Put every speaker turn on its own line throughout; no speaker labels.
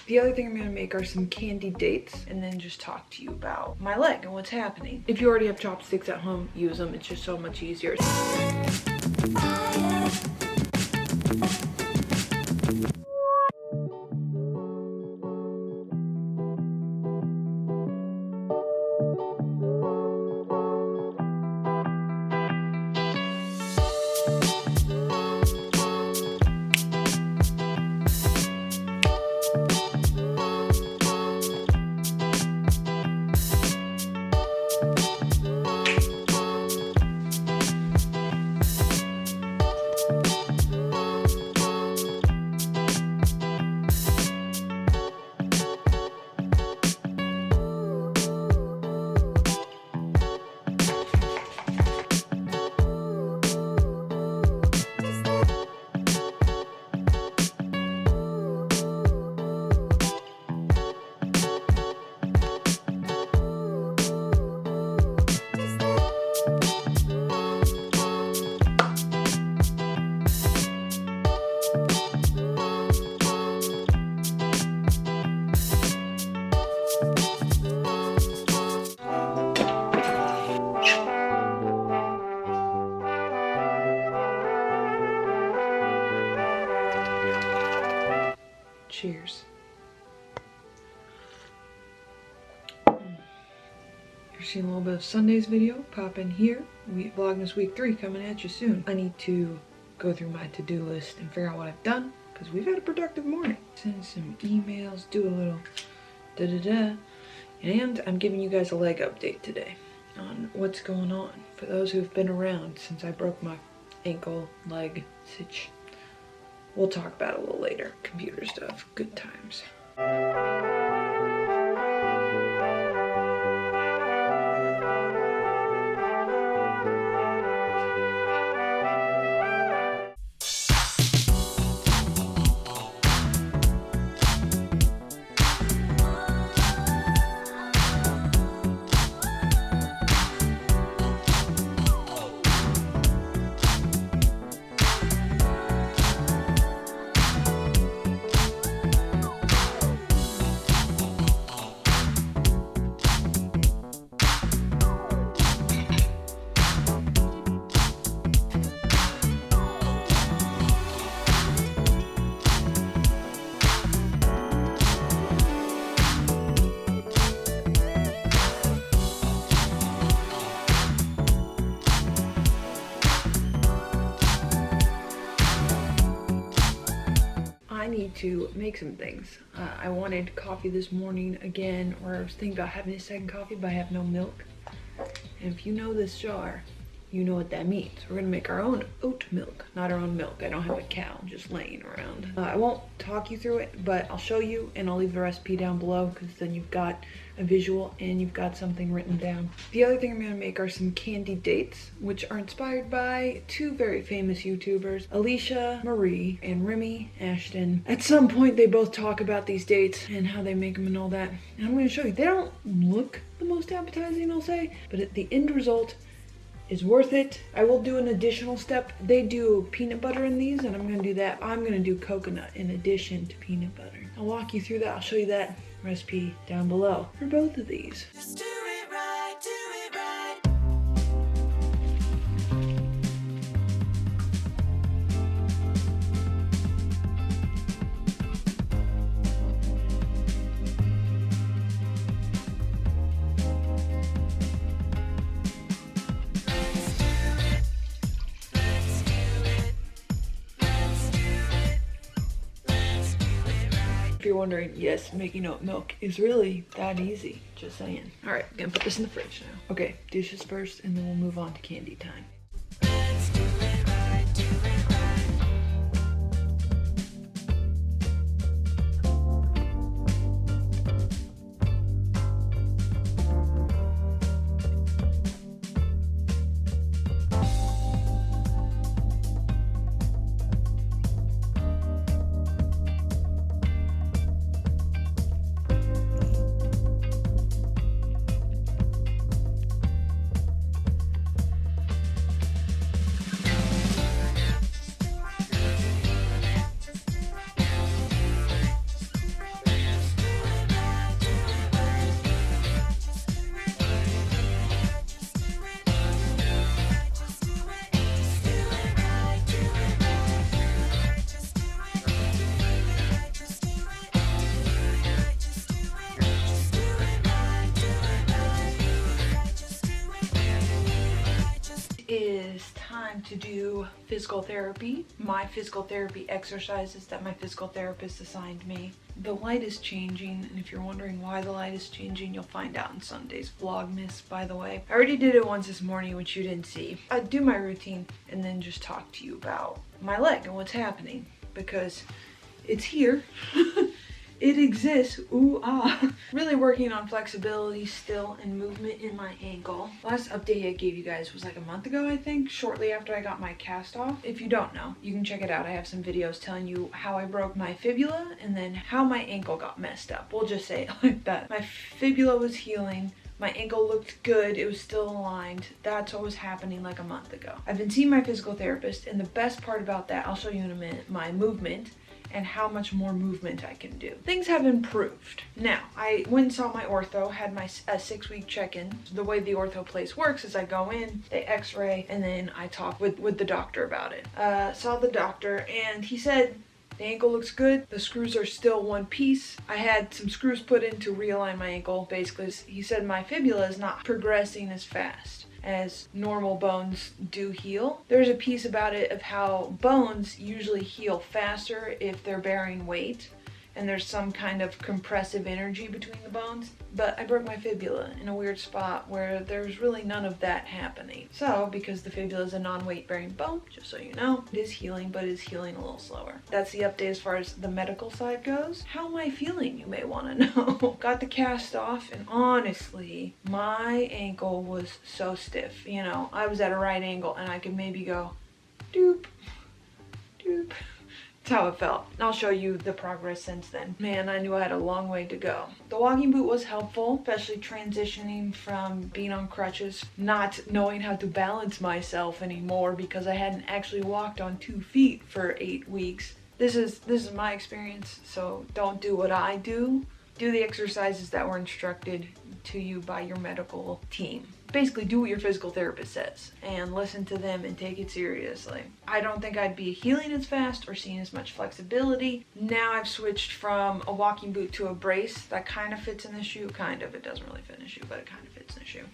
The other thing I'm gonna make are some candy dates and then just talk to you about my leg and what's happening. If you already have chopsticks at home, use them. It's just so much easier. Cheers. You're seeing a little bit of Sunday's video pop in here. Vlogmas week 3 coming at you soon. I need to go through my to-do list and figure out what I've done because we've had a productive morning. Send some emails, do a little da-da-da. And I'm giving you guys a leg update today on what's going on. For those who've been around since I broke my ankle, leg, stitch. We'll talk about it a little later. Computer stuff, good times. I need to make some things. I wanted coffee this morning again, or I was thinking about having a second coffee, but I have no milk. And if you know this jar, you know what that means. We're gonna make our own oat milk, not our own milk. I don't have a cow just laying around. I won't talk you through it, but I'll show you and I'll leave the recipe down below because then you've got a visual and you've got something written down. The other thing I'm gonna make are some candy dates, which are inspired by 2 very famous YouTubers, Alisha Marie and Remy Ashton. At some point, they both talk about these dates and how they make them and all that. And I'm gonna show you. They don't look the most appetizing, I'll say, but the end result is worth it. I will do an additional step. They do peanut butter in these and I'm gonna do that. I'm gonna do coconut in addition to peanut butter. I'll walk you through that. I'll show you that recipe down below for both of these. Just do it right, do it right. If you're wondering, yes, making oat milk is really that easy. Just saying. All right, gonna put this in the fridge now. Okay, dishes first, and then we'll move on to candy time. Let's do it right, do it right. time to do physical therapy. My physical therapy exercises that my physical therapist assigned me. The light is changing, and if you're wondering why the light is changing, you'll find out in Sunday's Vlogmas, by the way. I already did it once this morning, which you didn't see. I'd do my routine and then just talk to you about my leg and what's happening, because it's here. It exists. Ooh, ah. Really working on flexibility still and movement in my ankle. Last update I gave you guys was like a month ago, I think, shortly after I got my cast off. If you don't know, you can check it out. I have some videos telling you how I broke my fibula and then how my ankle got messed up. We'll just say it like that. My fibula was healing. My ankle looked good. It was still aligned. That's what was happening like a month ago. I've been seeing my physical therapist, and the best part about that, I'll show you in a minute, my movement and how much more movement I can do. Things have improved. Now, I went and saw my ortho, had my 6-week check-in. The way the ortho place works is I go in, they x-ray, and then I talk with the doctor about it. Saw the doctor, and he said, the ankle looks good. The screws are still one piece. I had some screws put in to realign my ankle. Basically, he said my fibula is not progressing as fast as normal bones do heal. There's a piece about it of how bones usually heal faster if they're bearing weight and there's some kind of compressive energy between the bones. But I broke my fibula in a weird spot where there's really none of that happening. So, because the fibula is a non-weight bearing bone, just so you know, it is healing, but it is healing a little slower. That's the update as far as the medical side goes. How am I feeling, you may want to know. Got the cast off, and honestly, my ankle was so stiff. You know, I was at a right angle and I could maybe go doop, doop. That's how it felt. And I'll show you the progress since then. Man, I knew I had a long way to go. The walking boot was helpful, especially transitioning from being on crutches, not knowing how to balance myself anymore because I hadn't actually walked on 2 feet for 8 weeks. This is my experience, so don't do what I do. Do the exercises that were instructed to you by your medical team. Basically, do what your physical therapist says and listen to them and take it seriously. I don't think I'd be healing as fast or seeing as much flexibility. Now I've switched from a walking boot to a brace that kind of fits in the shoe. Kind of. It doesn't really fit in the shoe, but it kind of fits in the shoe.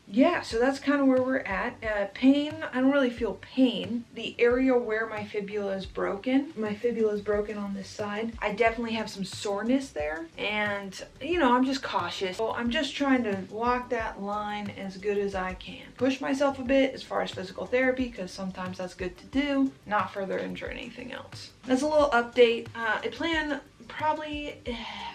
Yeah, so that's kind of where we're at. Pain, I don't really feel pain. The area where my fibula is broken on this side. I definitely have some soreness there, and you know, I'm just cautious. So I'm just trying to walk that line as good as I can. Push myself a bit as far as physical therapy, because sometimes that's good to do, not further injure anything else. That's a little update. I plan probably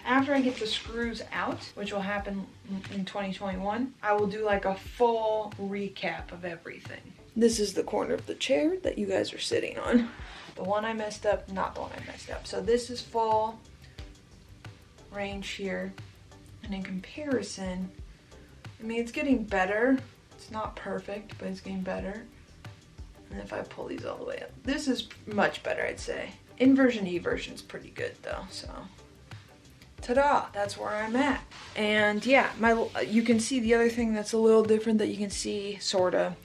after I get the screws out, which will happen in 2021, I will do like a full recap of everything. This is the corner of the chair that you guys are sitting on. The one I messed up, not the one I messed up. So this is full range here. And in comparison, I mean, it's getting better. It's not perfect, but it's getting better. And if I pull these all the way up, this is much better, I'd say. Inversion eversion's pretty good though, so ta-da, that's where I'm at. And yeah, you can see the other thing that's a little different that you can see, sorta,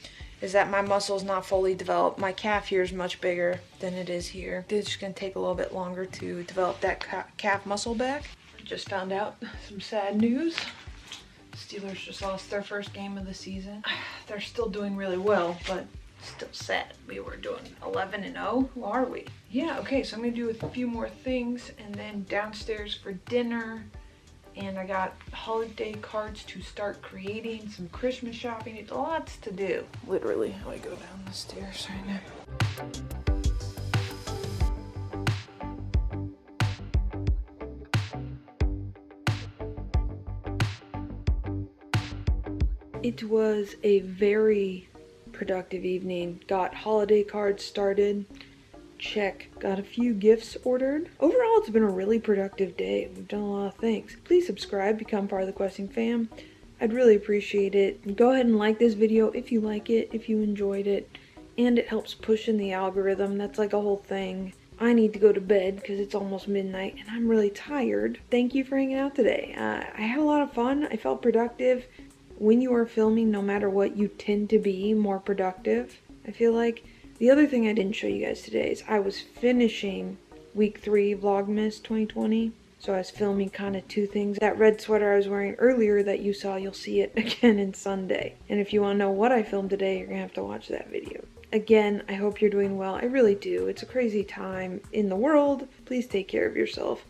is that my muscle's not fully developed. My calf here is much bigger than it is here. It's just gonna take a little bit longer to develop that calf muscle back. Just found out some sad news. Steelers just lost their first game of the season. They're still doing really well, but still sad. We were doing 11-0. Who are we? Yeah, okay, so I'm gonna do a few more things and then downstairs for dinner. And I got holiday cards to start creating, some Christmas shopping. It's lots to do. Literally, how I go down the stairs right now. It was a very productive evening. Got holiday cards started. Check. Got a few gifts ordered. Overall, it's been a really productive day. We've done a lot of things. Please subscribe, become part of the Questing fam. I'd really appreciate it. Go ahead and like this video if you like it, if you enjoyed it, and it helps push in the algorithm. That's like a whole thing. I need to go to bed because it's almost midnight and I'm really tired. Thank you for hanging out today. I had a lot of fun. I felt productive. When you are filming, no matter what, you tend to be more productive, I feel like. The other thing I didn't show you guys today is I was finishing week 3 Vlogmas 2020. So I was filming kind of 2 things. That red sweater I was wearing earlier that you saw, you'll see it again in Sunday. And if you want to know what I filmed today, you're going to have to watch that video. again, I hope you're doing well. I really do. It's a crazy time in the world. Please take care of yourself.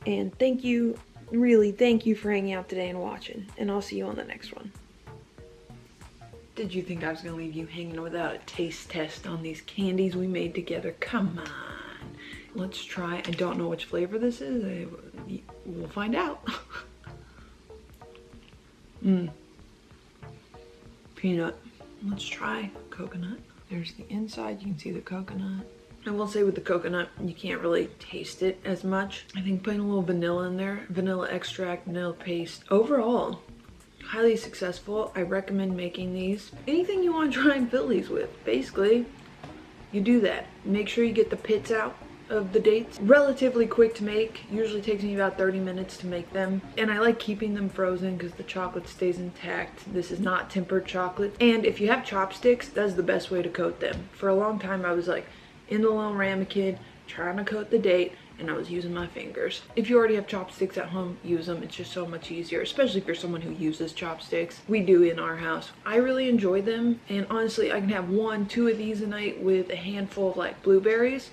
And thank you, really thank you for hanging out today and watching. And I'll see you on the next one. Did you think I was gonna leave you hanging without a taste test on these candies we made together? Come on. Let's try. I don't know which flavor this is. We'll find out. Peanut. Let's try coconut. There's the inside. You can see the coconut. I will say with the coconut, you can't really taste it as much. I think putting a little vanilla in there, vanilla extract, vanilla paste. Overall, highly successful. I recommend making these. Anything you want to try and fill these with, basically, you do that. Make sure you get the pits out of the dates. Relatively quick to make. Usually takes me about 30 minutes to make them. And I like keeping them frozen because the chocolate stays intact. This is not tempered chocolate. And if you have chopsticks, that's the best way to coat them. For a long time, I was like in the little ramekin trying to coat the date, and I was using my fingers. If you already have chopsticks at home, use them. It's just so much easier, especially if you're someone who uses chopsticks. We do in our house. I really enjoy them, and honestly, I can have 1, 2 of these a night with a handful of like blueberries,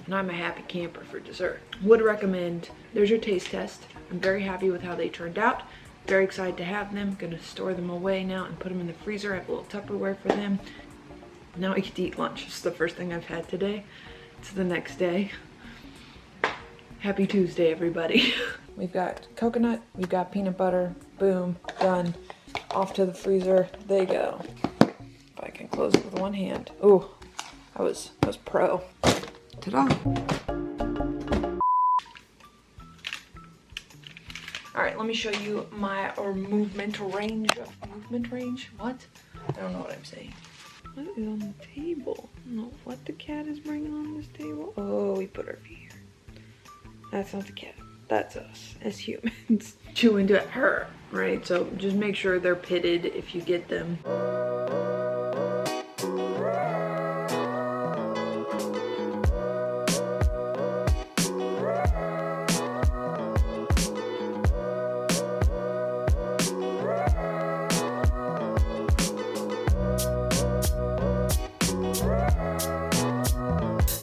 and I'm a happy camper for dessert. Would recommend. There's your taste test. I'm very happy with how they turned out. Very excited to have them. Gonna store them away now and put them in the freezer. I have a little Tupperware for them. Now I get to eat lunch. It's the first thing I've had today. It's the next day. Happy Tuesday, everybody. We've got coconut, we've got peanut butter. Boom, done. Off to the freezer they go. If I can close it with one hand. Ooh, that was pro. Ta-da. All right, let me show you my movement range. What? I don't know what I'm saying. What is on the table? I don't know what the cat is bringing on this table. Oh, we put our feet here. That's not the cat. That's us as humans. Chew into it, right? So just make sure they're pitted if you get them.